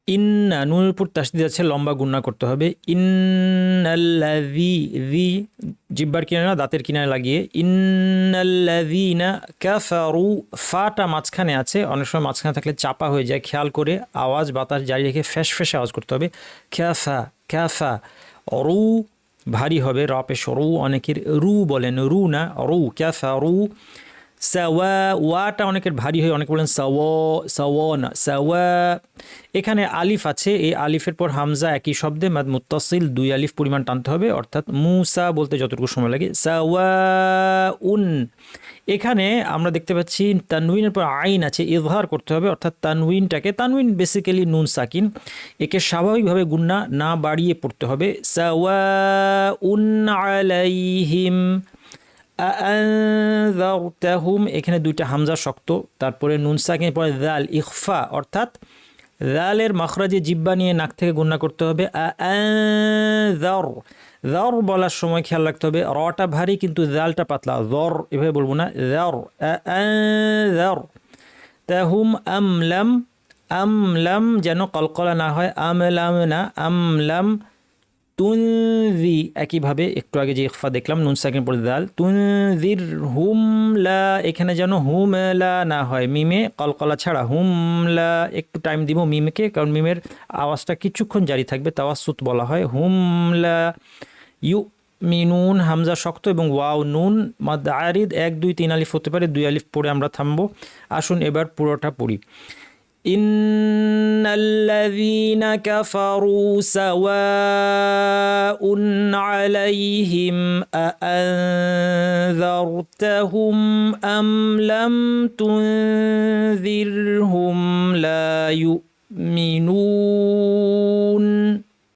ইন্না নুনের উপর তাসদিদ আছে, লম্বা গুন্না করতে হবে। ইন্নাল্লাযী যী জিহ্বার কিনারে না দাঁতের কিনারে লাগিয়ে, ইন্নাল্লাযীনা কাফারু ফাটা মাঝখানে আছে, অনেক সময় মাঝখানে থাকলে চাপা হয়ে যায়, খেয়াল করে আওয়াজ বাতাস জারি রেখে ফ্যাস ফ্যাসে আওয়াজ করতে হবে। ক্যাফা ক্যাফা রু ভারী হবে, র পেশ রু, অনেকের রু বলেন, রু না রু, ক্যাফা রু। সাওয়া ওয়াটা অনেকের ভারী হয়, অনেকে বলেন সাওয়া না সাওয়া। এখানে আলিফ আছে, এই আলিফের পর হামজা একই শব্দে মাদ মুত্তাসিল 2 আলিফ পরিমাণ টানতে হবে, অর্থাৎ মুসা বলতে যতটুকু সময় লাগে। সাওয়া উন, এখানে আমরা দেখতে পাচ্ছি তানউইনের পর আইন আছে, ইজহার করতে হবে, অর্থাৎ তানউইনটাকে, তানউইন বেসিক্যালি নুন সাকিন, একে স্বাভাবিকভাবে গুন্না না বাড়িয়ে পড়তে হবে। সাওয়া উন আলাইহিম আনযারতাহুম, এখানে 2টা হামজা শক্ত, তারপরে নুন সাকিনের পরে দাল ইখফা, অর্থাৎ দালের মাখরাজে জিব্বা নিয়ে নাক থেকে গুন্না করতে হবে। আনযার যর বলার সময় খেয়াল রাখতে হবে রটা ভারী কিন্তু দালটা পাতলা, যর এভাবে বলবো না, যর আনযার তাহুম আমলাম, আমলাম যেন কলকলা না হয়, আমলাম না আমলাম। তুনজি একইভাবে একটু আগে যে ইখফা দেখলাম নুন সাকিন পরে দাল, তুনজির হুমলা, এখানে যেন হুমলা না হয়, মিমে কলকলা ছাড়া, হুমলা একটু টাইম দিব মিমকে, কারণ মিমের আওয়াজটা কিছুক্ষণ জারি থাকবে, তাওয়াসুত বলা হয়। হুমলা ইউ মিনুন, হামজা শক্ত এবং ওয়াও নুন মাদ আরিদ 1 2 3 আলিফ হতে পারে, 2 আলিফ পড়ে আমরা থামবো। আসুন এবার পুরোটা পড়ি। ইন্নাল্লাযীনা কাফারু সাওয়াউন আলাইহিম আআনযারতাহুম আম লাম তুনযিরহুম লা ইউমিনুন।